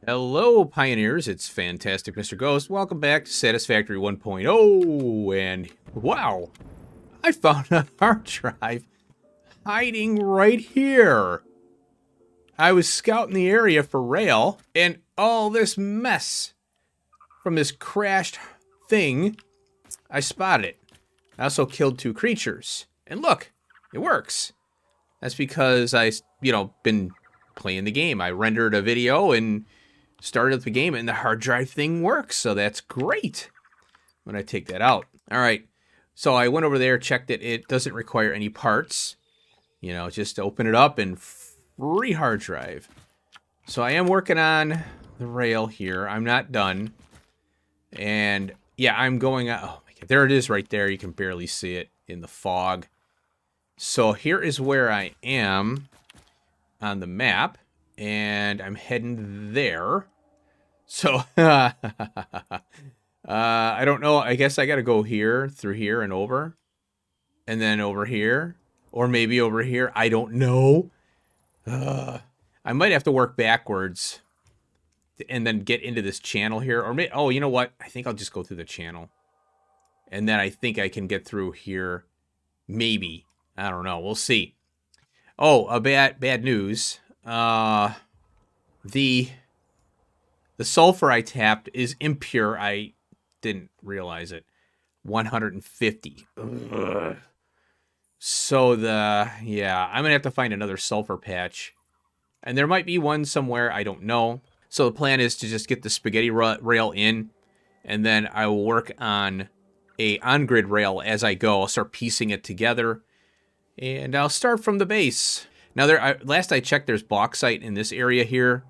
Hello, Pioneers. It's Fantastic Mr. Ghost. Welcome back to Satisfactory 1.0. And wow, I found a hard drive hiding right here. I was scouting the area for rail, and all this mess from this crashed thing, I spotted it. I also killed 2 creatures. And look, it works. That's because I, been playing the game. I rendered a video and started up the game, and the hard drive thing works, so that's great. When I take that out. All right, so I went over there, checked it. It doesn't require any parts. Just open it up and free hard drive. So I am working on the rail here. I'm not done. And yeah, I'm going, oh my God, there it is right there. You can barely see it in the fog. So here is where I am on the map. And I'm heading there. So, I don't know. I guess I got to go here, through here, and over. And then over here. Or maybe over here. I don't know. I might have to work backwards. And then get into this channel here. Or maybe, oh, you know what? I think I'll just go through the channel. And then I think I can get through here. Maybe. I don't know. We'll see. Oh, bad news. The sulfur I tapped is impure. I didn't realize it. 150. Ugh. So I'm gonna have to find another sulfur patch, and there might be one somewhere. I don't know. So the plan is to just get the spaghetti rail in, and then I will work on a on-grid rail as I go. I'll start piecing it together, and I'll start from the base. Now, last I checked, there's bauxite in this area here.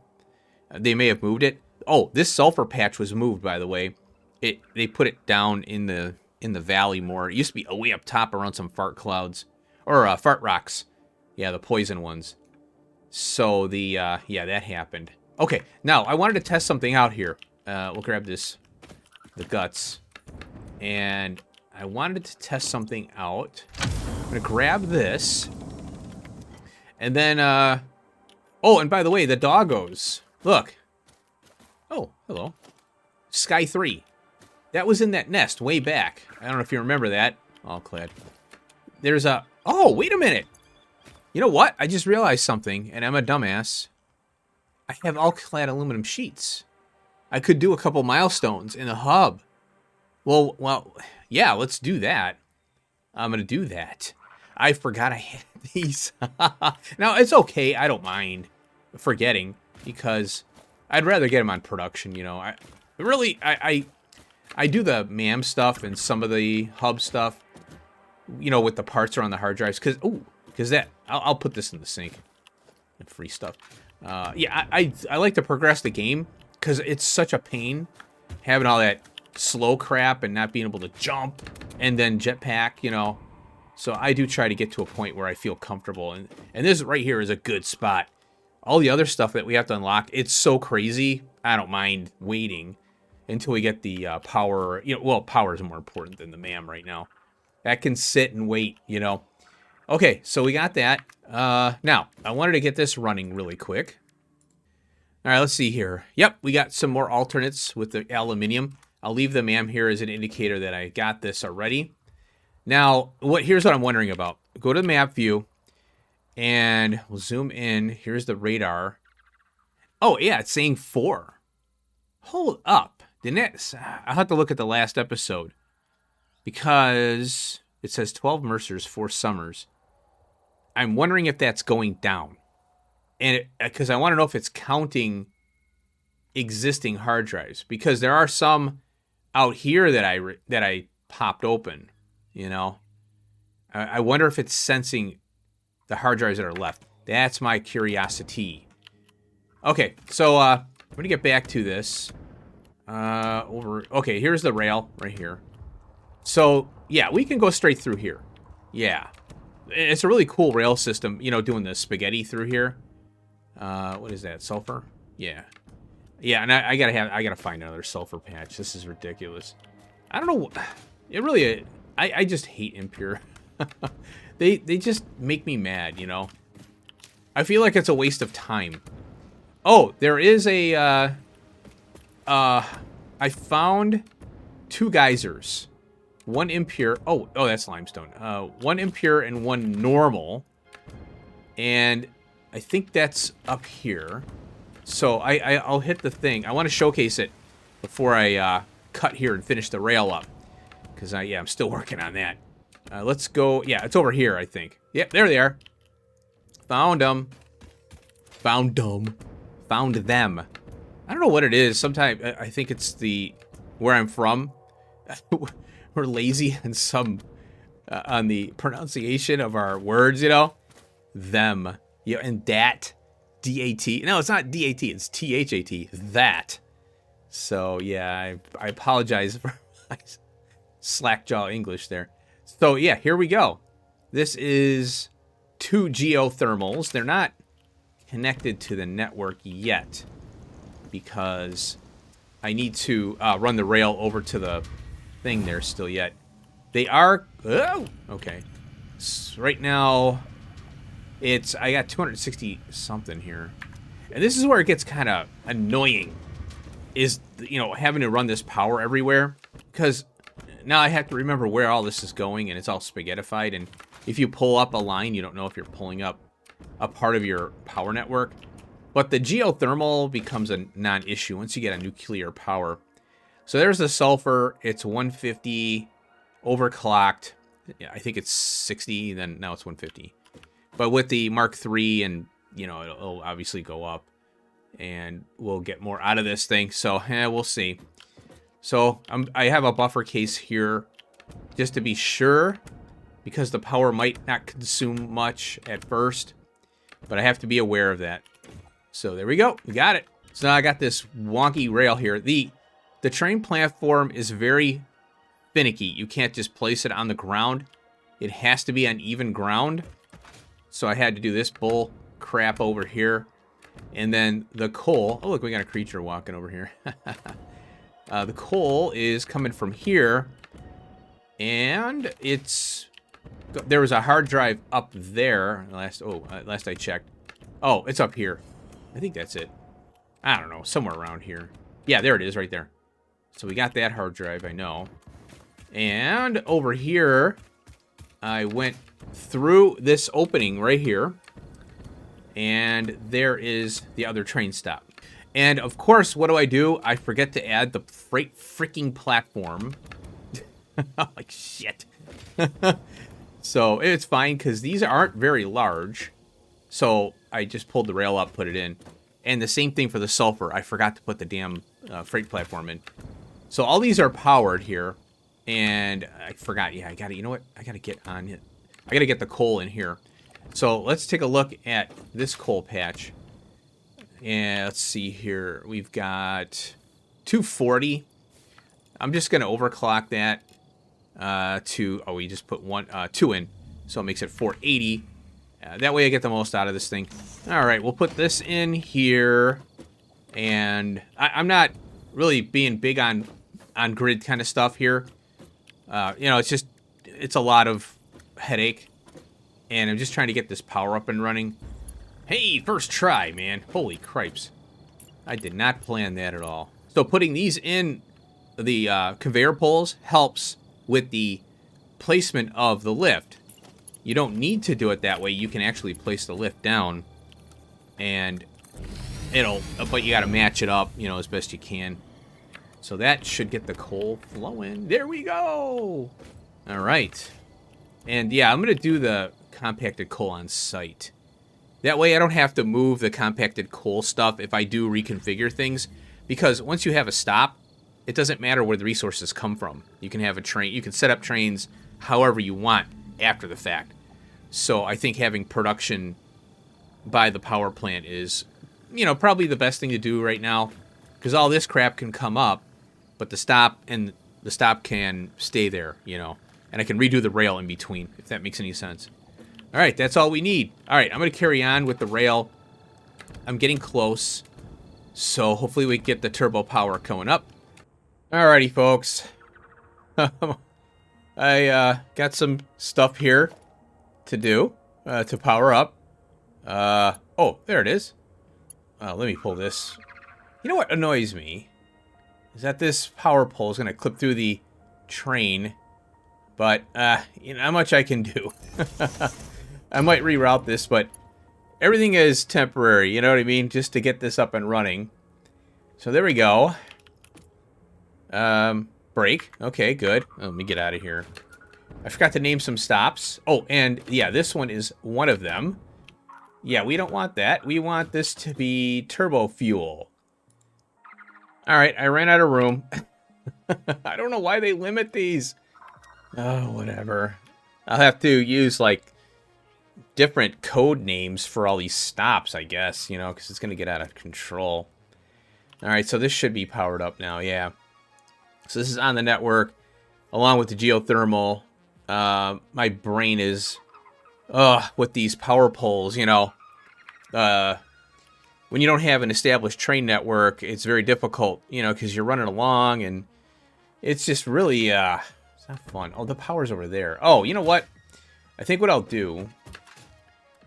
They may have moved it. Oh, this sulfur patch was moved, by the way. They put it down in the valley more. It used to be way up top around some fart clouds. Or fart rocks. Yeah, the poison ones. So that happened. Okay, now I wanted to test something out here. We'll grab the guts. And I wanted to test something out. I'm going to grab this. And then, oh, and by the way, the doggos. Look. Oh, hello. Sky 3. That was in that nest way back. I don't know if you remember that. All clad. There's a... Oh, wait a minute. You know what? I just realized something, and I'm a dumbass. I have all clad aluminum sheets. I could do a couple milestones in the hub. Well, yeah, let's do that. I'm going to do that. I forgot I had these. Now, it's okay. I don't mind forgetting because I'd rather get them on production, I do the MAM stuff and some of the hub stuff, with the parts around the hard drives. Because I'll put this in the sink. Free stuff. I like to progress the game because it's such a pain having all that slow crap and not being able to jump and then jetpack, So I do try to get to a point where I feel comfortable. And this right here is a good spot. All the other stuff that we have to unlock, it's so crazy. I don't mind waiting until we get the power. Power is more important than the MAM right now. That can sit and wait, Okay, so we got that. Now, I wanted to get this running really quick. All right, let's see here. Yep, we got some more alternates with the aluminium. I'll leave the MAM here as an indicator that I got this already. Now, here's what I'm wondering about. Go to the map view, and we'll zoom in. Here's the radar. Oh, yeah, it's saying 4. Hold up. I'll have to look at the last episode, because it says 12 Mercers, 4 Summers. I'm wondering if that's going down. And because I want to know if it's counting existing hard drives, because there are some out here that I popped open. I wonder if it's sensing the hard drives that are left. That's my curiosity. Okay, so I'm gonna get back to this. Okay, here's the rail right here. So yeah, we can go straight through here. Yeah, it's a really cool rail system. Doing the spaghetti through here. What is that? Sulfur? Yeah, and I gotta find another sulfur patch. This is ridiculous. I don't know. It really. I just hate impure. They just make me mad, I feel like it's a waste of time. Oh, there is a I found 2 geysers. One impure. Oh, that's limestone. One impure and one normal. And I think that's up here. So I'll hit the thing. I want to showcase it before I cut here and finish the rail up. Because, I'm still working on that. Let's go. Yeah, it's over here, I think. Yep, there they are. Found them. Found them. Found them. I don't know what it is. Sometimes I think it's where I'm from. We're lazy on on the pronunciation of our words, you know. Them. Yeah, and that. D-A-T. No, it's not D-A-T. It's T-H-A-T. That. So, yeah, I apologize for my slack-jaw English there. So, yeah, here we go. This is 2 geothermals. They're not connected to the network yet because I need to run the rail over to the thing there still yet. They are... Oh, okay. So right now, I got 260 something here. And this is where it gets kind of annoying, is, having to run this power everywhere. Because now I have to remember where all this is going, and it's all spaghettified. And if you pull up a line, you don't know if you're pulling up a part of your power network. But the geothermal becomes a non-issue once you get a nuclear power. So there's the sulfur. It's 150 overclocked. Yeah, I think it's 60, then now it's 150. But with the Mark III, and, it'll obviously go up. And we'll get more out of this thing. So, we'll see. So, I have a buffer case here just to be sure, because the power might not consume much at first. But I have to be aware of that. So, there we go. We got it. So, now I got this wonky rail here. The train platform is very finicky. You can't just place it on the ground. It has to be on even ground. So, I had to do this bull crap over here. And then the coal... Oh, look, we got a creature walking over here. The coal is coming from here. And it's... There was a hard drive up there. Last I checked. Oh, it's up here. I think that's it. I don't know. Somewhere around here. Yeah, there it is right there. So we got that hard drive, I know. And over here, I went through this opening right here. And there is the other train stop. And, of course, what do? I forget to add the freight freaking platform. Like, shit. So, it's fine, because these aren't very large. So, I just pulled the rail up, put it in. And the same thing for the sulfur. I forgot to put the damn freight platform in. So, all these are powered here. And I forgot. Yeah, I got to, you know what? I got to get on it. I got to get the coal in here. So let's take a look at this coal patch. And let's see here. We've got 240. I'm just going to overclock that to... Oh, we just put 2 in. So it makes it 480. That way I get the most out of this thing. All right, we'll put this in here. And I'm not really being big on grid kind of stuff here. It's a lot of headache. And I'm just trying to get this power up and running. Hey, first try, man. Holy cripes. I did not plan that at all. So putting these in the conveyor poles helps with the placement of the lift. You don't need to do it that way. You can actually place the lift down. And but you got to match it up, as best you can. So that should get the coal flowing. There we go. All right. And yeah, I'm going to do the compacted coal on site. That way I don't have to move the compacted coal stuff if I do reconfigure things. Because once you have a stop, it doesn't matter where the resources come from. You can have a train, you can set up trains however you want after the fact. So I think having production by the power plant is, probably the best thing to do right now. Because all this crap can come up, but the stop can stay there, And I can redo the rail in between, if that makes any sense. All right, that's all we need. All right, I'm going to carry on with the rail. I'm getting close. So hopefully we get the turbo power going up. Alrighty, folks. I got some stuff here to do, to power up. Oh, there it is. Let me pull this. You know what annoys me? is that this power pole is going to clip through the train. But, you know, not much I can do. I might reroute this, but everything is temporary, you know what I mean? Just to get this up and running. So there we go. Break. Okay, good. Let me get out of here. I forgot to name some stops. Oh, and yeah, this one is one of them. Yeah, we don't want that. We want this to be turbo fuel. All right, I ran out of room. I don't know why they limit these. Oh, whatever. I'll have to use, like, different code names for all these stops, I guess, you know, because it's going to get out of control. All right, so this should be powered up now, yeah. So this is on the network, along with the geothermal. My brain is, with these power poles, you know. When you don't have an established train network, it's very difficult, you know, because you're running along, and it's just really, it's not fun. Oh, the power's over there. Oh, you know what? I think what I'll do...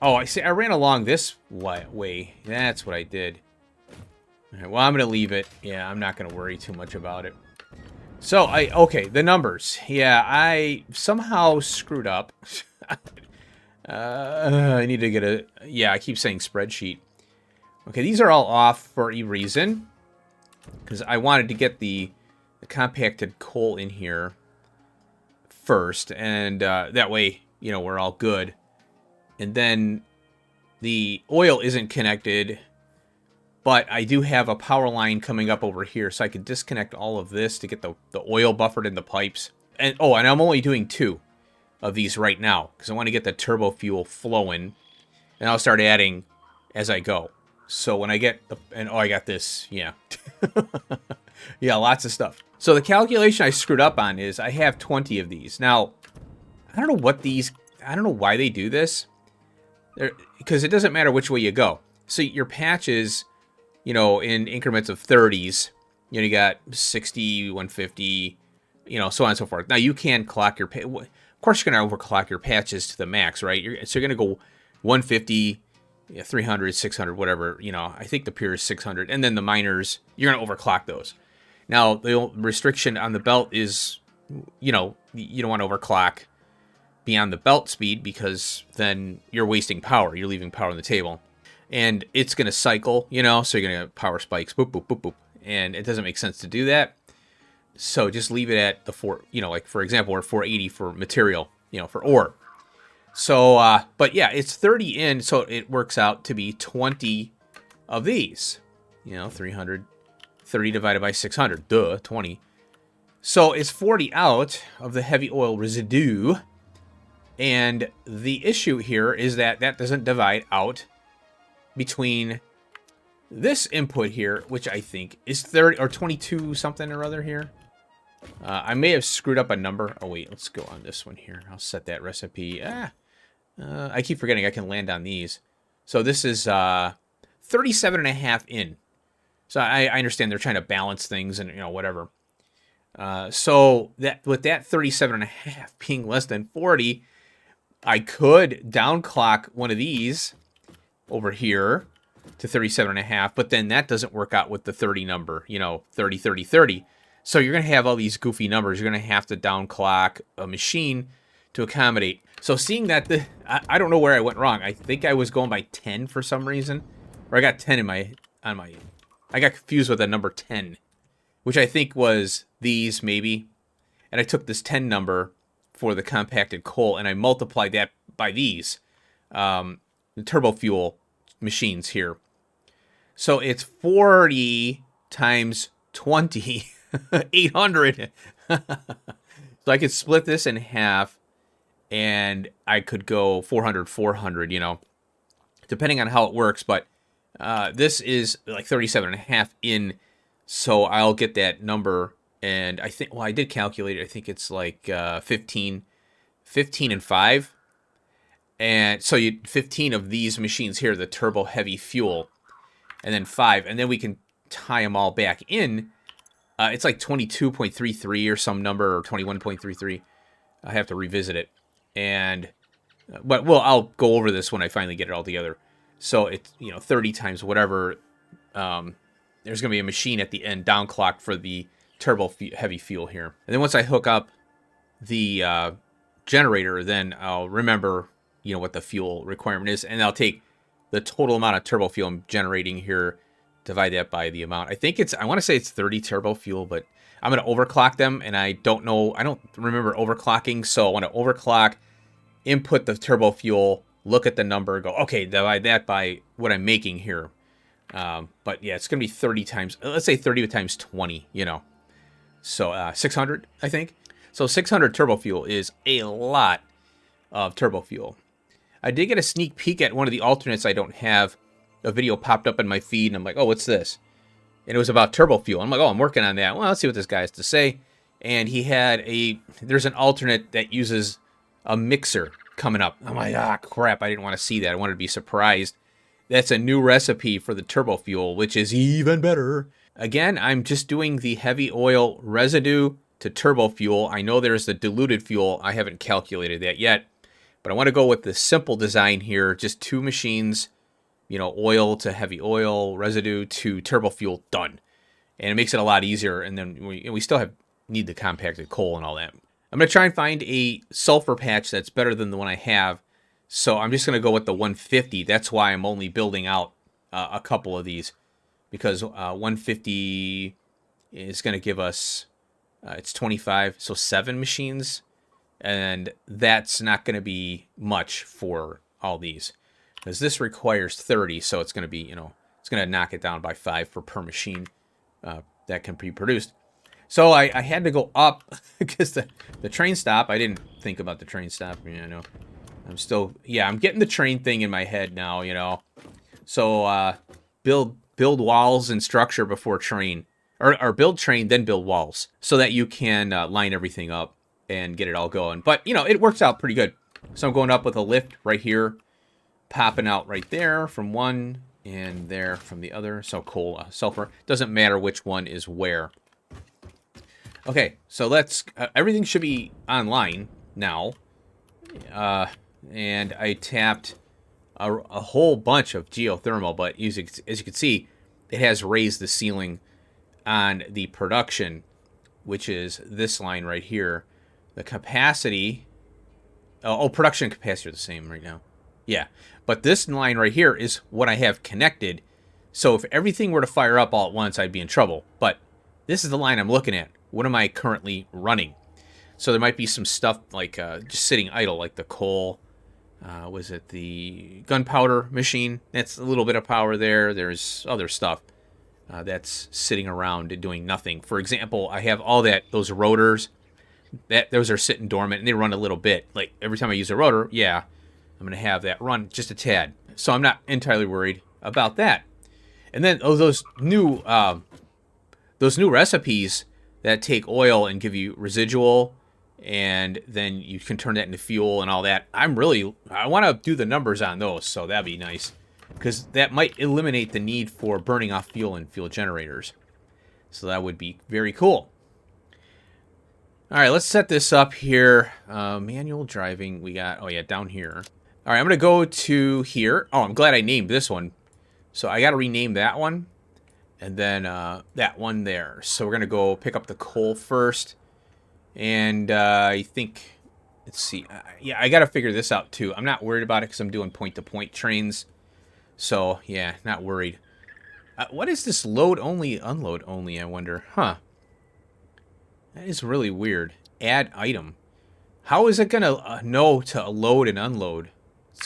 Oh, I see. I ran along this way. That's what I did. All right, well, I'm going to leave it. Yeah, I'm not going to worry too much about it. So, okay, the numbers. Yeah, I somehow screwed up. I need to get a... Yeah, I keep saying spreadsheet. Okay, these are all off for a reason. Because I wanted to get the compacted coal in here first. And that way, you know, we're all good. And then the oil isn't connected. But I do have a power line coming up over here, so I can disconnect all of this to get the oil buffered in the pipes. And oh, and I'm only doing 2 of these right now, because I want to get the turbo fuel flowing. And I'll start adding as I go. So when I get the... And oh, I got this. Yeah. Yeah, lots of stuff. So the calculation I screwed up on is I have 20 of these. Now, I don't know what these... I don't know why they do this. Because it doesn't matter which way you go. So your patches... You know, in increments of 30s, you know, you got 60, 150, you know, so on and so forth. Now, you can clock your... Of course, you're going to overclock your patches to the max, right? So you're going to go 150, 300, 600, whatever. You know, I think the pure is 600. And then the minors, you're going to overclock those. Now, the restriction on the belt is, you know, you don't want to overclock beyond the belt speed because then you're wasting power. You're leaving power on the table. And it's going to cycle, you know, so you're going to have power spikes, boop, boop, boop, boop. And it doesn't make sense to do that. So just leave it at the 4, you know, like, for example, we're 480 for material, you know, for ore. So, but yeah, it's 30 in, so it works out to be 20 of these. You know, 330 divided by 600, duh, 20. So it's 40 out of the heavy oil residue. And the issue here is that that doesn't divide out between this input here, which I think is 30 or 22 something or other here. I may have screwed up a number. Oh, wait, let's go on this one here. I'll set that recipe. I keep forgetting I can land on these. So this is 37.5 in. So I understand they're trying to balance things and, you know, whatever. So that with that 37.5 being less than 40, I could downclock one of these over here to 37.5, but then that doesn't work out with the 30 number, you know, 30, 30, 30. So you're going to have all these goofy numbers. You're going to have to downclock a machine to accommodate. So seeing that, I don't know where I went wrong. I think I was going by 10 for some reason. Or I got 10 I got confused with the number 10, which I think was these maybe. And I took this 10 number for the compacted coal and I multiplied that by these. The turbo fuel machines here. So it's 40 times 20, 800. So I could split this in half and I could go 400, 400, you know, depending on how it works. But this is like 37.5 in, so I'll get that number. And I think, well, I did calculate it. I think it's like 15 and 5. And so you 15 of these machines here, the turbo heavy fuel, and then 5, and then we can tie them all back in. It's like 22.33 or some number, or 21.33. I have to revisit it, but I'll go over this when I finally get it all together. So it's 30 times whatever. there's going to be a machine at the end downclock for the turbo heavy fuel here. And then once I hook up the generator, then I'll remember, you know, what the fuel requirement is, and I'll take the total amount of turbo fuel I'm generating here, divide that by the amount. I want to say it's 30 turbo fuel, but I'm going to overclock them, and I don't remember overclocking, so I want to overclock, input the turbo fuel, look at the number, go, okay, divide that by what I'm making here. But yeah, it's going to be 30 times, let's say 30 times 20, you know. So 600, I think. So 600 turbo fuel is a lot of turbo fuel. I did get a sneak peek at one of the alternates I don't have. A video popped up in my feed, and I'm like, oh, what's this? And it was about turbo fuel. I'm like, oh, I'm working on that. Well, let's see what this guy has to say. And he had there's an alternate that uses a mixer coming up. I'm like, ah, crap, I didn't want to see that. I wanted to be surprised. That's a new recipe for the turbo fuel, which is even better. Again, I'm just doing the heavy oil residue to turbo fuel. I know there's the diluted fuel. I haven't calculated that yet. But I want to go with the simple design here. Just 2 machines, you know, oil to heavy oil, residue to turbo fuel, done. And it makes it a lot easier. And then we still need the compacted coal and all that. I'm going to try and find a sulfur patch that's better than the one I have. So I'm just going to go with the 150. That's why I'm only building out a couple of these. Because 150 is going to give us, it's 25, so 7 machines. And that's not going to be much for all these. Because this requires 30, so it's going to be, you know, it's going to knock it down by 5 per machine that can be produced. So I had to go up because the train stop, I didn't think about the train stop. You know, I'm getting the train thing in my head now, you know. So build walls and structure before train. Or build train, then build walls. So that you can line everything up and get it all going. But, you know, it works out pretty good. So I'm going up with a lift right here, popping out right there from one, and there from the other. So coal, sulfur. Doesn't matter which one is where. Okay, so let's, everything should be online now. And I tapped a whole bunch of geothermal, but as you can see, it has raised the ceiling on the production, which is this line right here. The capacity, production capacity are the same right now. Yeah, but this line right here is what I have connected. So if everything were to fire up all at once, I'd be in trouble. But this is the line I'm looking at. What am I currently running? So there might be some stuff like just sitting idle, like the coal. Was it the gunpowder machine? That's a little bit of power there. There's other stuff that's sitting around and doing nothing. For example, I have all those rotors. Those are sitting dormant, and they run a little bit. Like every time I use a rotor, yeah, I'm going to have that run just a tad. So I'm not entirely worried about that. And then those new recipes that take oil and give you residual, and then you can turn that into fuel and all that. I want to do the numbers on those, so that'd be nice. Because that might eliminate the need for burning off fuel in fuel generators. So that would be very cool. All right, let's set this up here. Manual driving, we got, down here. All right, I'm going to go to here. Oh, I'm glad I named this one. So I got to rename that one. And then that one there. So we're going to go pick up the coal first. And I think, let's see. Yeah, I got to figure this out too. I'm not worried about it because I'm doing point-to-point trains. So, yeah, not worried. What is this load only, unload only, I wonder? Huh. That is really weird. Add item. How is it going to know to load and unload?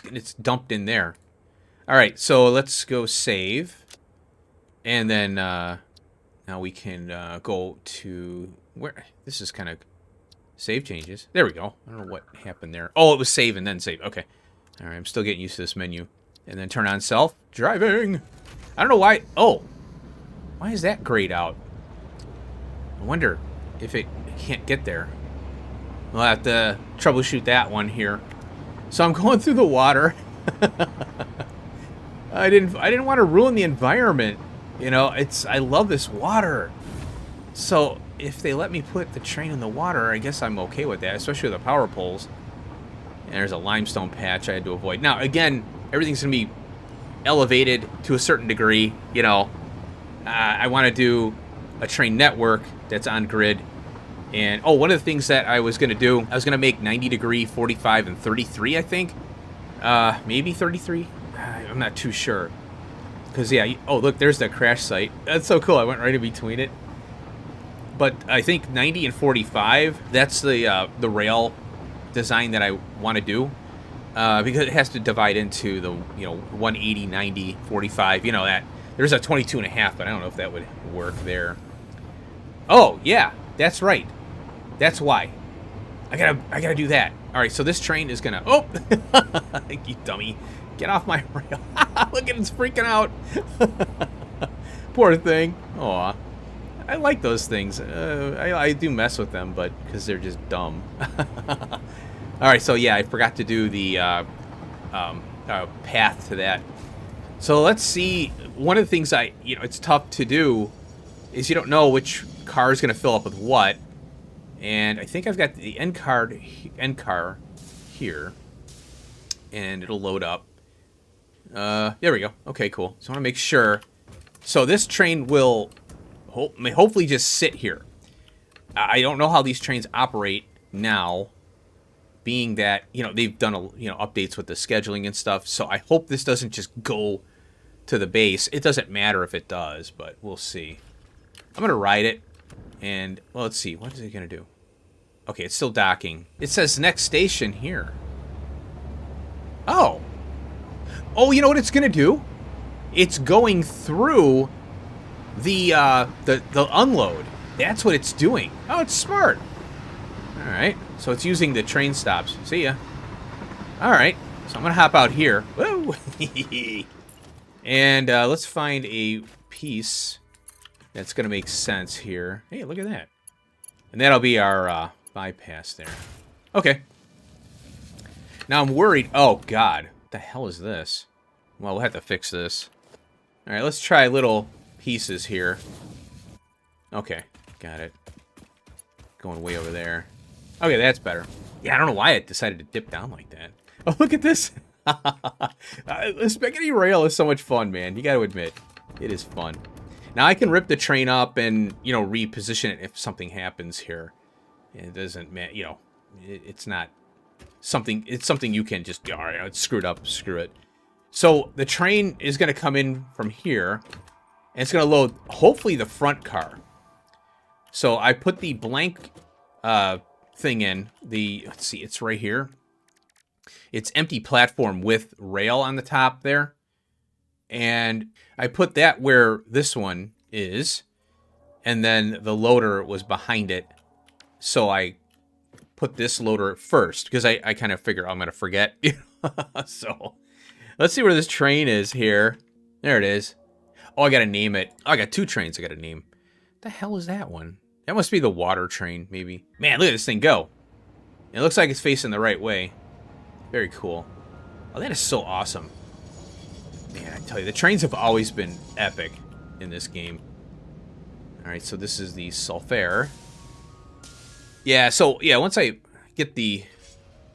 It's dumped in there. All right, so let's go save. And then now we can go to where this is kind of save changes. There we go. I don't know what happened there. Oh, it was save and then save. Okay. All right, I'm still getting used to this menu. And then turn on self-driving. I don't know why. Oh, why is that grayed out? I wonder if it can't get there. We'll have to troubleshoot that one here. So I'm going through the water. I didn't want to ruin the environment. You know, I love this water. So if they let me put the train in the water, I guess I'm okay with that, especially with the power poles. And there's a limestone patch I had to avoid. Now, again, everything's going to be elevated to a certain degree, you know. I want to do a train network that's on grid. And, oh, one of the things that I was going to do, I was going to make 90 degree, 45, and 33, I think. Maybe 33? I'm not too sure. Because, yeah, oh, look, there's the crash site. That's so cool. I went right in between it. But I think 90 and 45, that's the rail design that I want to do. Because it has to divide into the, 180, 90, 45, that. There's a 22.5, but I don't know if that would work there. Oh, yeah, that's right. That's why. I gotta do that. All right, so this train is gonna... Oh! You dummy. Get off my rail. Look at it, it's freaking out. Poor thing. Aw. I like those things. I do mess with them, but because they're just dumb. All right, so yeah, I forgot to do the path to that. So let's see. One of the things it's tough to do is you don't know which car is going to fill up with what. And I think I've got the end car here, and it'll load up. There we go. Okay, cool. So I want to make sure. So this train will hopefully just sit here. I don't know how these trains operate now, being that they've done updates with the scheduling and stuff. So I hope this doesn't just go to the base. It doesn't matter if it does, but we'll see. I'm gonna ride it, and well, let's see. What is it gonna do? Okay, it's still docking. It says next station here. Oh. Oh, you know what it's gonna do? It's going through the unload. That's what it's doing. Oh, it's smart. All right. So it's using the train stops. See ya. All right. So I'm gonna hop out here. Woo! And let's find a piece that's gonna make sense here. Hey, look at that. And that'll be our bypass there. Okay. Now I'm worried. Oh God, what the hell is this? Well, we'll have to fix this. All right, let's try little pieces here. Okay, got it. Going way over there. Okay, that's better. Yeah, I don't know why it decided to dip down like that. Oh, look at this. The spaghetti rail is so much fun, man. You got to admit, it is fun. Now I can rip the train up and, reposition it if something happens here. It doesn't, it's not something, it's something you can just, all right, it's screwed up, screw it. So the train is going to come in from here, and it's going to load, hopefully, the front car. So I put the blank thing in, let's see, it's right here. It's empty platform with rail on the top there. And I put that where this one is, and then the loader was behind it. So I put this loader first, because I kind of figure I'm going to forget. So let's see where this train is here. There it is. Oh, I got to name it. Oh, I got two trains I got to name. What the hell is that one? That must be the water train, maybe. Man, look at this thing go. It looks like it's facing the right way. Very cool. Oh, that is so awesome. Man, I tell you, the trains have always been epic in this game. Alright, so this is the sulfur. Yeah, so, yeah, once I get the...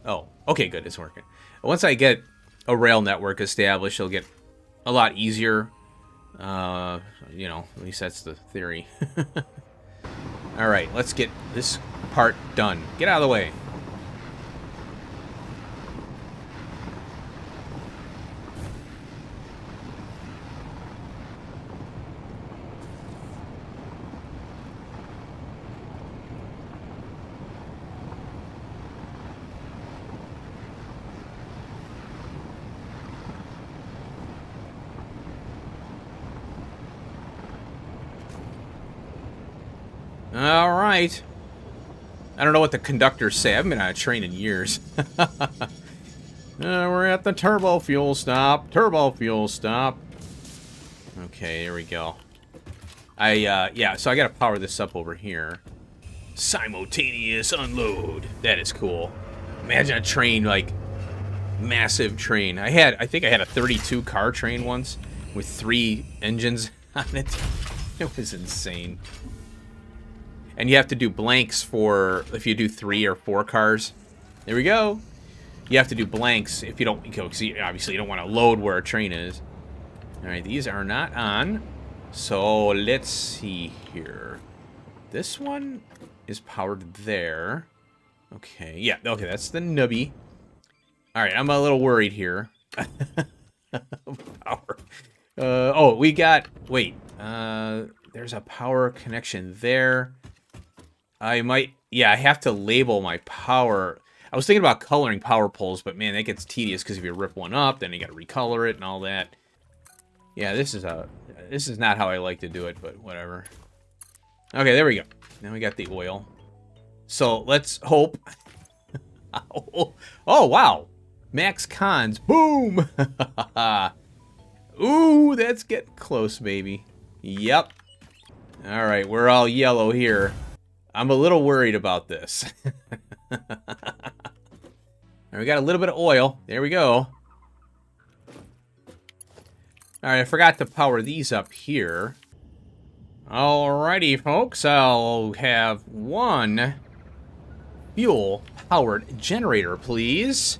Oh, okay, good, it's working. Once I get a rail network established, it'll get a lot easier. At least that's the theory. Alright, let's get this part done. Get out of the way. All right. I don't know what the conductors say. I haven't been on a train in years. We're at the turbo fuel stop. Turbo fuel stop. Okay, here we go. Yeah, so I gotta power this up over here. Simultaneous unload. That is cool. Imagine a train, like, massive train. I think I had a 32 car train once with 3 engines on it. It was insane. And you have to do blanks for if you do 3 or 4 cars. There we go. You have to do blanks if you don't, because obviously you don't want to load where a train is. All right, these are not on. So let's see here. This one is powered there. Okay, yeah, okay, that's the nubby. All right, I'm a little worried here. Power. Oh, we got, wait, there's a power connection there. I might, yeah, I have to label my power. I was thinking about coloring power poles, but man, that gets tedious because if you rip one up, then you got to recolor it and all that. Yeah, this is not how I like to do it, but whatever. Okay, there we go. Now we got the oil. So let's hope. Oh, wow. Max cons. Boom. Ooh, that's getting close, baby. Yep. All right, we're all yellow here. I'm a little worried about this. We got a little bit of oil. There we go. All right, I forgot to power these up here. Alrighty, folks. I'll have one fuel-powered generator, please.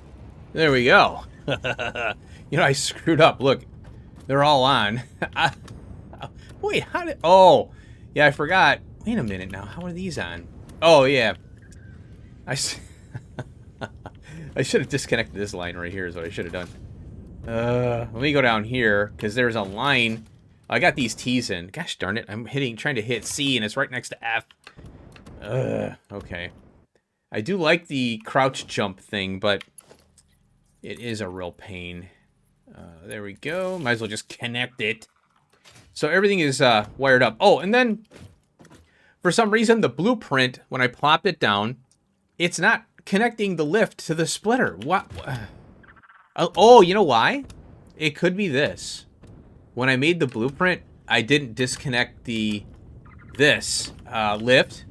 There we go. You know, I screwed up. Look, they're all on. Wait, how did... Oh, yeah, I forgot. Wait a minute now. How are these on? Oh, yeah. I should have disconnected this line right here is what I should have done. Let me go down here, because there's a line. I got these T's in. Gosh darn it. I'm trying to hit C, and it's right next to F. Okay. I do like the crouch jump thing, but it is a real pain. There we go. Might as well just connect it. So everything is wired up. Oh, and then for some reason, the blueprint, when I plopped it down, it's not connecting the lift to the splitter. What? Oh, you know why? It could be this. When I made the blueprint, I didn't disconnect this lift,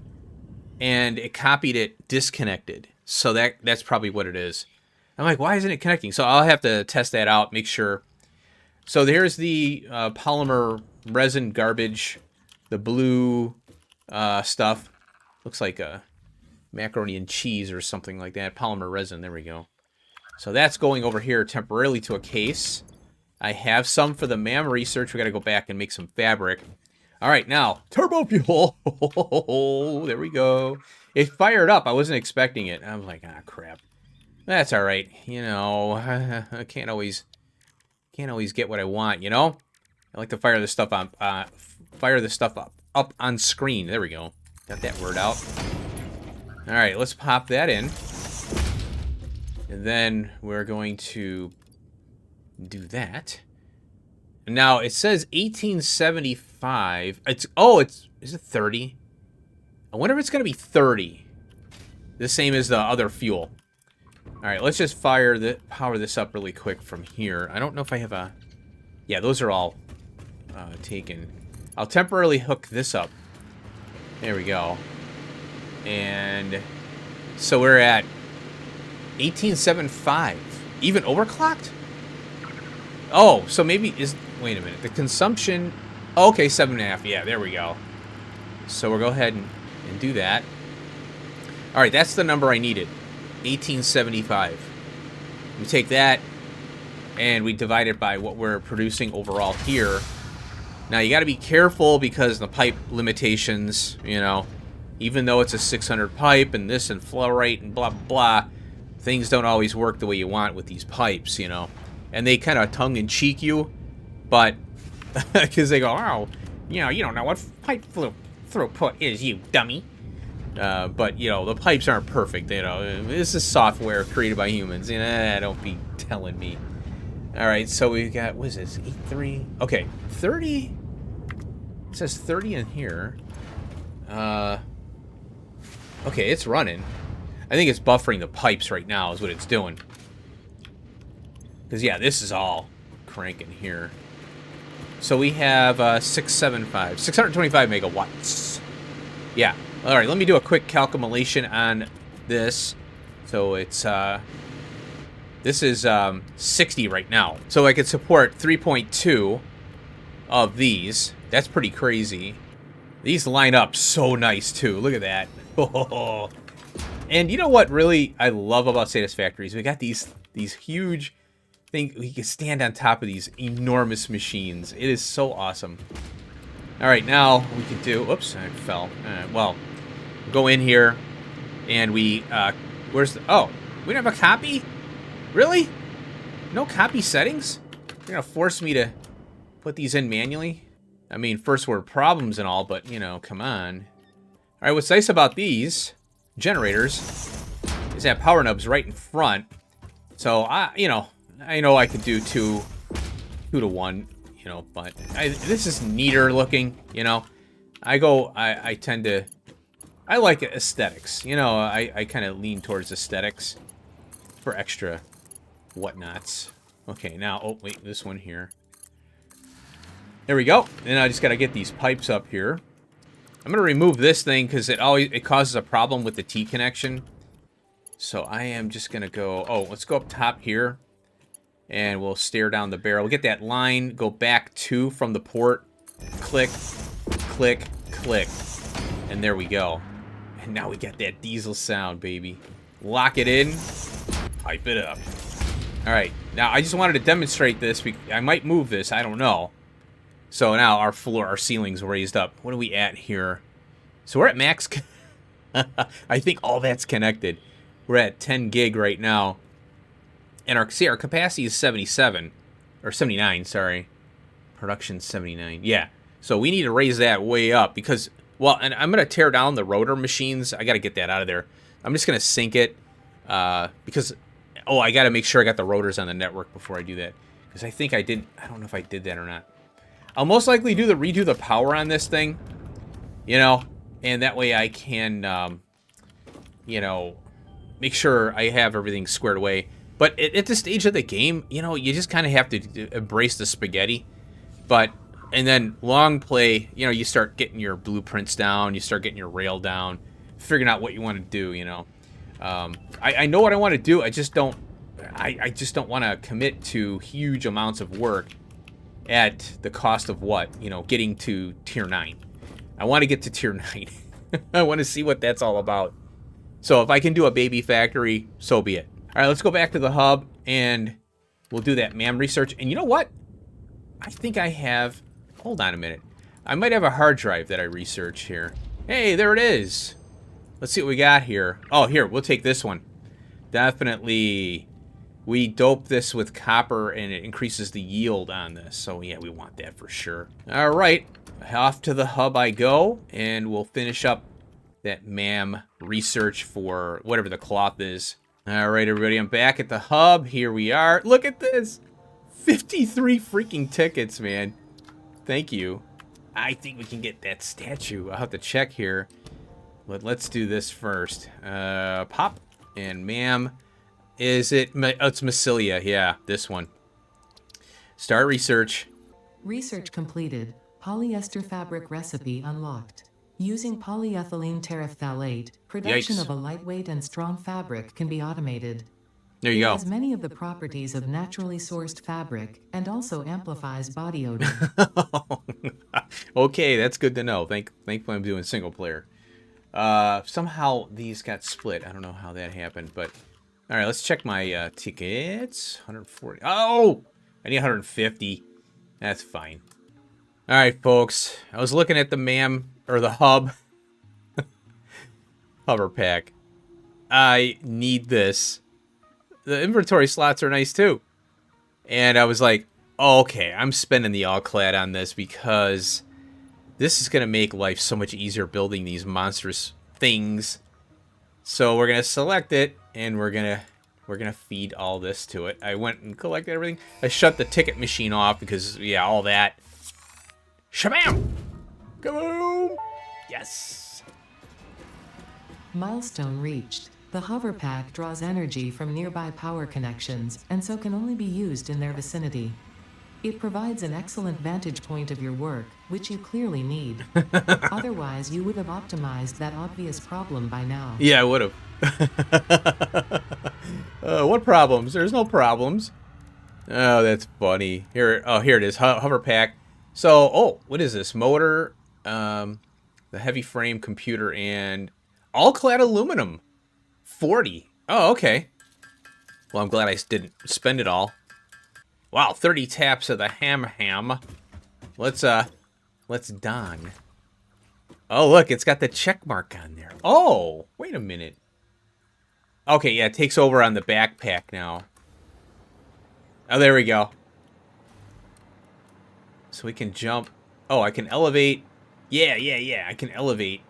and it copied it disconnected. So that's probably what it is. I'm like, why isn't it connecting? So I'll have to test that out, make sure. So there's the polymer resin garbage, the blue stuff. Looks like a macaroni and cheese or something like that. Polymer resin, there we go. So that's going over here temporarily to a case. I have some for the MAM research. We got to go back and make some fabric. All right, now, turbo fuel. There we go. It fired up. I wasn't expecting it. I was like, ah, crap. That's all right. You know, I can't always get what I want, you know? I like to fire this stuff on, up on screen. There we go. Got that word out. All right, let's pop that in. And then we're going to do that. Now, it says 1875. Is it 30? I wonder if it's going to be 30. The same as the other fuel. All right, let's just power this up really quick from here. I don't know if I have a... Yeah, those are all taken. I'll temporarily hook this up. There we go. And so we're at 1875. Even overclocked? Oh, so maybe is... Wait a minute. The consumption... Oh, okay, 7.5. Yeah, there we go. So we'll go ahead and do that. All right, that's the number I needed. 1875. We take that, and we divide it by what we're producing overall here. Now, you got to be careful because the pipe limitations, you know, even though it's a 600 pipe and this and flow rate and blah, blah, things don't always work the way you want with these pipes, you know. And they kind of tongue-in-cheek you, but because they go, oh, you know, you don't know what pipe throughput is, you dummy. But, you know, the pipes aren't perfect, you know. This is software created by humans. Don't be telling me. All right, so we got, what is this, 8.3? Okay, 30. It says 30 in here. Okay, it's running. I think it's buffering the pipes right now is what it's doing. Because, yeah, this is all cranking here. So we have 625 megawatts. Yeah. All right, let me do a quick calculation on this. So it's, this is 60 right now. So I could support 3.2 of these. That's pretty crazy. These line up so nice, too. Look at that. And you know what really I love about Satisfactory is we got these huge things. We can stand on top of these enormous machines. It is so awesome. All right, now we can do... Oops, I fell. Well, go in here, and we... where's the... Oh, we don't have a copy? Really? No copy settings? You're going to force me to put these in manually? I mean, first world problems and all, but, you know, come on. All right, what's nice about these generators is that power nub's right in front. So, I know I could do two to one, you know, but this is neater looking, you know. I tend to, I like aesthetics, you know. I kind of lean towards aesthetics for extra whatnots. Okay, now, oh, wait, this one here. There we go. And I just got to get these pipes up here. I'm going to remove this thing because it causes a problem with the T connection. So I am just going to go, oh, let's go up top here. And we'll stare down the barrel. We'll get that line, go back 2 from the port. Click, click, click. And there we go. And now we got that diesel sound, baby. Lock it in. Pipe it up. All right. Now, I just wanted to demonstrate this. I might move this. I don't know. So now our ceiling's raised up. What are we at here? So we're at max. I think all that's connected. We're at 10 gig right now. And our capacity is 77. Or 79, sorry. Production 79. Yeah. So we need to raise that way up because, well, and I'm going to tear down the rotor machines. I got to get that out of there. I'm just going to sync it because, oh, I got to make sure I got the rotors on the network before I do that. Because I think I didn't, I don't know if I did that or not. I'll most likely redo the power on this thing, you know, and that way I can, you know, make sure I have everything squared away. But at this stage of the game, you know, you just kind of have to embrace the spaghetti. And then long play, you know, you start getting your blueprints down, you start getting your rail down, figuring out what you want to do, you know. I know what I want to do, I just don't want to commit to huge amounts of work at the cost of what? You know, getting to tier 9. I want to get to tier 9. I want to see what that's all about. So if I can do a baby factory, so be it. All right, let's go back to the hub, and we'll do that MAM research. And you know what? I think I have... Hold on a minute. I might have a hard drive that I researched here. Hey, there it is. Let's see what we got here. Oh, here, we'll take this one. Definitely. We dope this with copper, and it increases the yield on this. So, yeah, we want that for sure. All right. Off to the hub I go, and we'll finish up that MAM research for whatever the cloth is. All right, everybody, I'm back at the hub. Here we are. Look at this. 53 freaking tickets, man. Thank you. I think we can get that statue. I'll have to check here. But let's do this first. Pop and MAM. Is it? Oh, it's Massilia. Yeah, this one. Start research. Research completed. Polyester fabric recipe unlocked. Using polyethylene terephthalate, production Yikes. of a lightweight and strong fabric can be automated. There you It go. has many of the properties of naturally sourced fabric and also amplifies body odor. Okay, that's good to know. Thankfully I'm doing single player. Somehow these got split. I don't know how that happened, but all right, let's check my tickets. 140. Oh, I need 150. That's fine. All right, folks. I was looking at the MAM or the hub hover pack. I need this. The inventory slots are nice too. And I was like, oh, okay, I'm spending the all-clad on this because this is going to make life so much easier building these monstrous things. So we're going to select it, and we're going to feed all this to it. I went and collected everything. I shut the ticket machine off because, yeah, all that. Shabam! Kaboom! Yes! Milestone reached. The hover pack draws energy from nearby power connections and so can only be used in their vicinity. It provides an excellent vantage point of your work, which you clearly need. Otherwise, you would have optimized that obvious problem by now. Yeah, I would have. What problems? There's no problems. Oh, that's funny. Here it is. Hover pack. So, oh, what is this? Motor, the heavy frame computer, and all-clad aluminum. 40. Oh, okay. Well, I'm glad I didn't spend it all. Wow, 30 taps of the ham. Let's Let's don. Oh, look, it's got the check mark on there. Oh, wait a minute. Okay, yeah, it takes over on the backpack now. Oh, there we go. So we can jump. Oh, I can elevate. Yeah, I can elevate.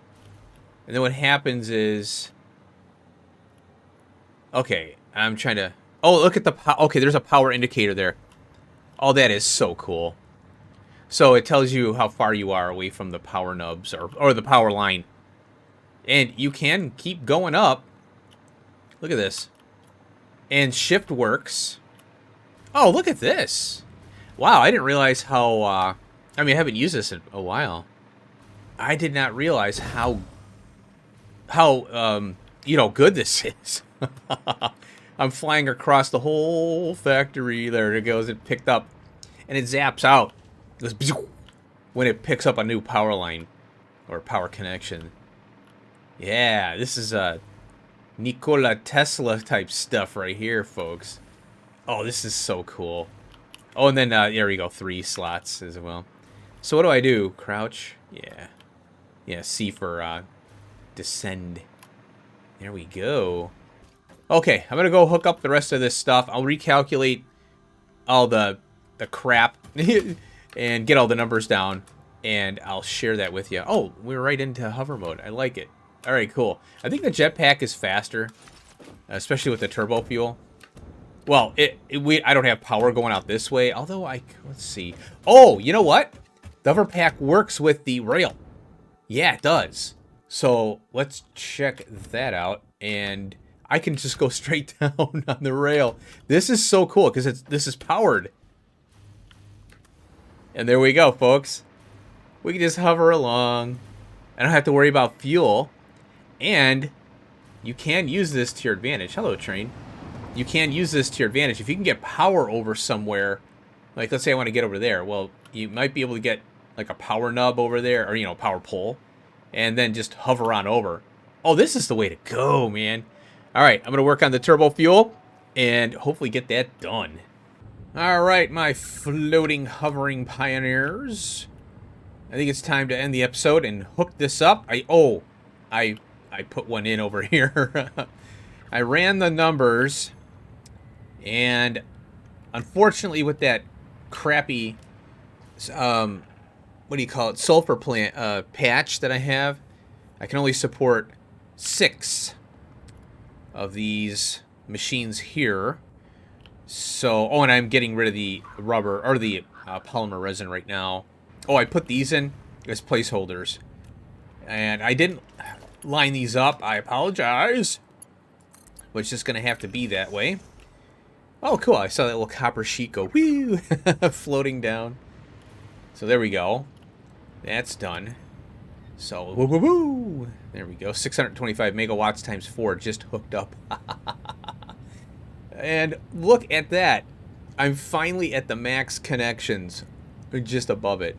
And then what happens is... Okay, I'm trying to... Oh, look at the... Okay, there's a power indicator there. Oh, that is so cool. So it tells you how far you are away from the power nubs or the power line. And you can keep going up. Look at this. And shift works. Oh, look at this. Wow, I didn't realize how... I mean, I haven't used this in a while. I did not realize how you know, good this is. I'm flying across the whole factory. There it goes. It picked up. And it zaps out. It goes when it picks up a new power line or power connection. Yeah, this is Nikola Tesla type stuff right here, folks. Oh, this is so cool. Oh, and then there we go, 3 slots as well. So what do I do? Crouch? Yeah, C for descend. There we go. Okay, I'm gonna go hook up the rest of this stuff. I'll recalculate all the crap and get all the numbers down, and I'll share that with you. Oh, we're right into hover mode. I like it. All right, cool. I think the jetpack is faster, especially with the turbo fuel. Well, I don't have power going out this way, although let's see. Oh, you know what? The hover pack works with the rail. Yeah, it does. So let's check that out, and I can just go straight down on the rail. This is so cool because this is powered. And there we go, folks. We can just hover along. I don't have to worry about fuel. And you can use this to your advantage. Hello, train. You can use this to your advantage. If you can get power over somewhere, like let's say I want to get over there, well, you might be able to get like a power nub over there, or, you know, power pole, and then just hover on over. Oh, this is the way to go, man. All right, I'm going to work on the turbo fuel and hopefully get that done. All right, my floating, hovering pioneers. I think it's time to end the episode and hook this up. I put one in over here. I ran the numbers, and unfortunately with that crappy, what do you call it, sulfur plant patch that I have, I can only support 6 of these machines here. So, oh, and I'm getting rid of the rubber, or the polymer resin right now. Oh, I put these in as placeholders. And I didn't line these up. I apologize. But it's just going to have to be that way. Oh, cool. I saw that little copper sheet go, whoo, floating down. So there we go. That's done. So, woo, woo, woo. There we go. 625 megawatts times 4 just hooked up. And look at that. I'm finally at the max connections, just above it.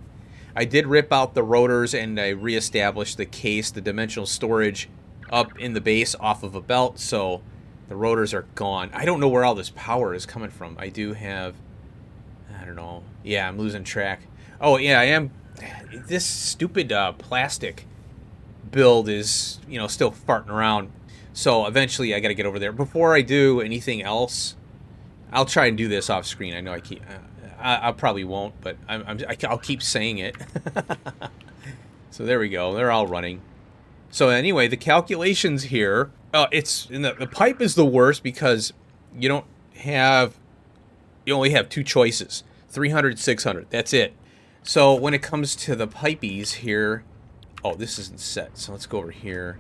I did rip out the rotors and I reestablished the case, the dimensional storage up in the base off of a belt, so the rotors are gone. I don't know where all this power is coming from. I do have, I don't know. Yeah, I'm losing track. Oh, yeah, I am. This stupid plastic build is, you know, still farting around. So eventually I got to get over there. Before I do anything else, I'll try and do this off screen. I know I probably won't, but I'll keep saying it. So there we go. They're all running. So anyway, the calculations here, the pipe is the worst because you only have 2 choices, 300, 600. That's it. So when it comes to the pipeys here, oh, this isn't set. So let's go over here.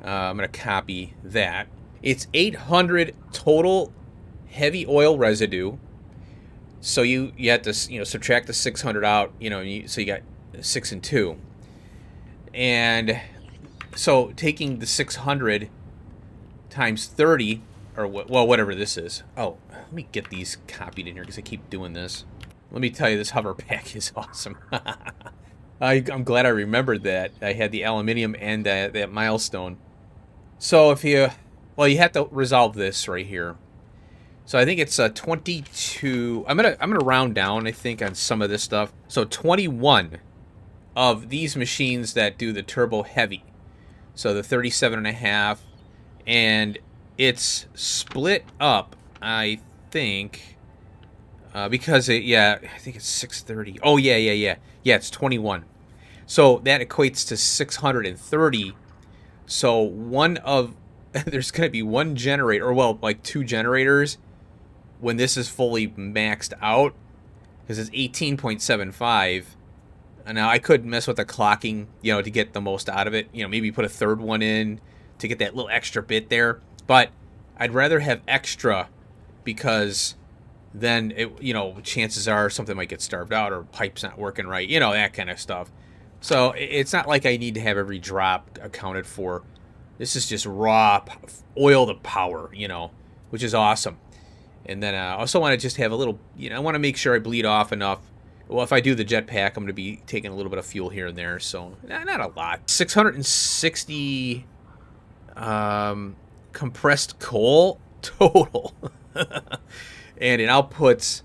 I'm going to copy that. It's 800 total heavy oil residue. So you have to, you know, subtract the 600 out, you know, so you got 6 and 2. And so taking the 600 times 30, or well, whatever this is. Oh, let me get these copied in here because I keep doing this. Let me tell you, this hover pack is awesome. I'm glad I remembered that. I had the aluminium and that milestone. So if you have to resolve this right here. So I think it's 22. I'm gonna round down, I think, on some of this stuff. So 21 of these machines that do the turbo heavy. So the 37.5, and it's split up, I think, because yeah, I think it's 630. Oh yeah, it's 21. So that equates to 630. So one of there's going to be one generator, or well, like two generators when this is fully maxed out, because it's 18.75. And now I could mess with the clocking, to get the most out of it. Maybe put a third one in to get that little extra bit there. But I'd rather have extra, because then chances are something might get starved out, or pipe's not working right, that kind of stuff. So it's not like I need to have every drop accounted for. This is just raw oil to power, which is awesome. And then I also want to just have a little, I want to make sure I bleed off enough. Well, if I do the jetpack, I'm going to be taking a little bit of fuel here and there, so not a lot. 660 compressed coal total. And it outputs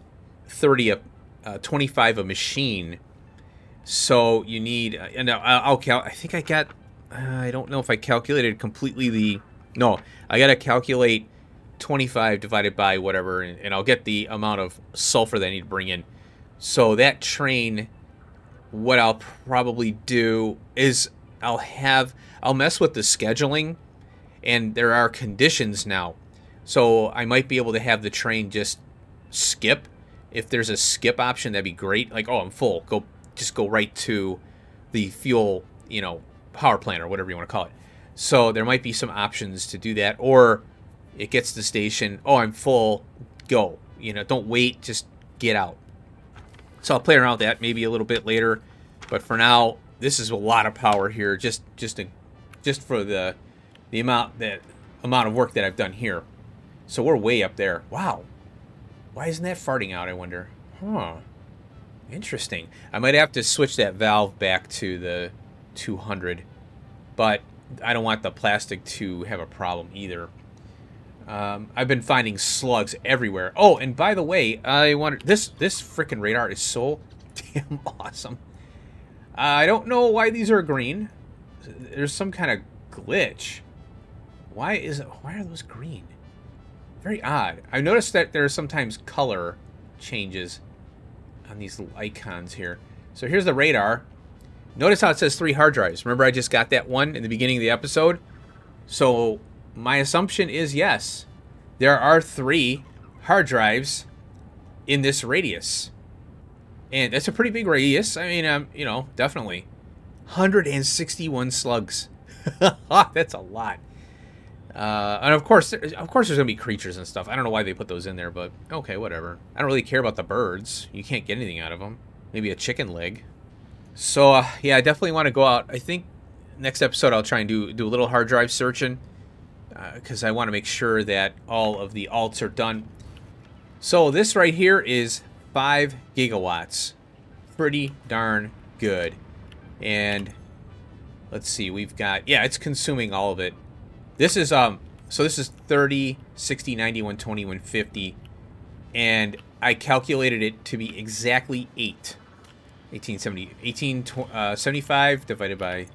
25 a machine. So you need, and I think I got, I don't know if I calculated completely no, I got to calculate 25 divided by whatever, and I'll get the amount of sulfur that I need to bring in. So that train, what I'll probably do is I'll mess with the scheduling, and there are conditions now. So I might be able to have the train just skip. If there's a skip option, that'd be great. Like, oh, I'm full. Just go right to the fuel, power plant or whatever you want to call it. So there might be some options to do that. Or it gets to the station, oh, I'm full, go. Don't wait, just get out. So I'll play around with that maybe a little bit later. But for now, this is a lot of power here, just for the amount of work that I've done here. So we're way up there. Wow. Why isn't that farting out, I wonder? Huh. Interesting. I might have to switch that valve back to the 200. But I don't want the plastic to have a problem either. I've been finding slugs everywhere. Oh, and by the way, I wanted this freaking radar is so damn awesome. I don't know why these are green. There's some kind of glitch. Why are those green? Very odd. I've noticed that there are sometimes color changes on these little icons here. So here's the radar. Notice how it says 3 hard drives. Remember I just got that one in the beginning of the episode? So my assumption is yes, there are 3 hard drives in this radius. And that's a pretty big radius. I mean, definitely. 161 slugs. That's a lot. And of course there's going to be creatures and stuff. I don't know why they put those in there, but okay, whatever. I don't really care about the birds. You can't get anything out of them. Maybe a chicken leg. So, yeah, I definitely want to go out. I think next episode I'll try and do a little hard drive searching, because I want to make sure that all of the alts are done. So this right here is 5 gigawatts. Pretty darn good. And let's see, we've got, yeah, it's consuming all of it. This is so this is 30, 60, 90, 120, 150, and I calculated it to be exactly 1875 divided by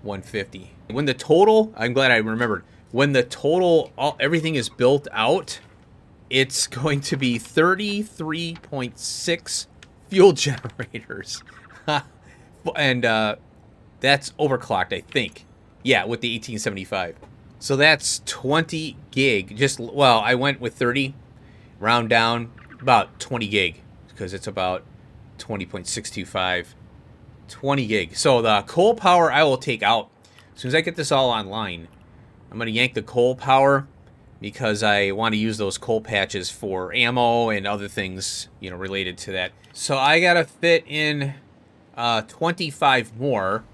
150. When the total, I'm glad I remembered, when the total, everything is built out, it's going to be 33.6 fuel generators. And that's overclocked, I think. Yeah, with the 1875. So that's 20 gig. Well, I went with 30, round down, about 20 gig, because it's about 20.625, 20 gig. So the coal power I will take out. As soon as I get this all online, I'm going to yank the coal power, because I want to use those coal patches for ammo and other things, related to that. So I got to fit in 25 more.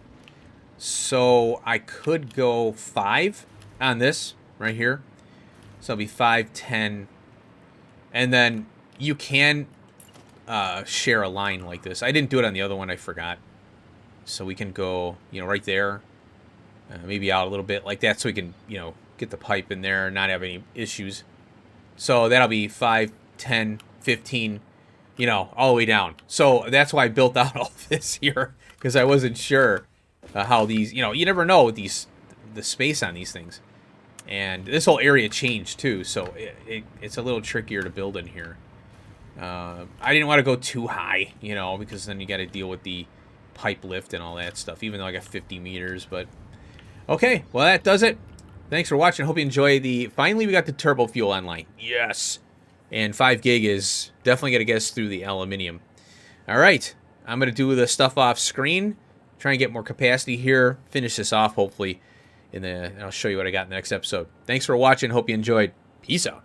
So I could go 5 on this right here. So it'll be 5, 10. And then you can share a line like this. I didn't do it on the other one. I forgot. So we can go, right there. Maybe out a little bit like that, so we can, get the pipe in there and not have any issues. So that'll be 5, 10, 15. you know, all the way down. So that's why I built out all this here, because I wasn't sure how these, you know, you never know with these, the space on these things. And this whole area changed too, so it's a little trickier to build in here. I didn't want to go too high, you know, because then you got to deal with the pipe lift and all that stuff, even though I got 50 meters. But okay, well, that does it. Thanks for watching. Hope you enjoy the... Finally, we got the turbo fuel online. Yes. And 5 gig is definitely going to get us through the aluminium. All right. I'm going to do the stuff off screen. Try and get more capacity here. Finish this off, hopefully. And I'll show you what I got in the next episode. Thanks for watching. Hope you enjoyed. Peace out.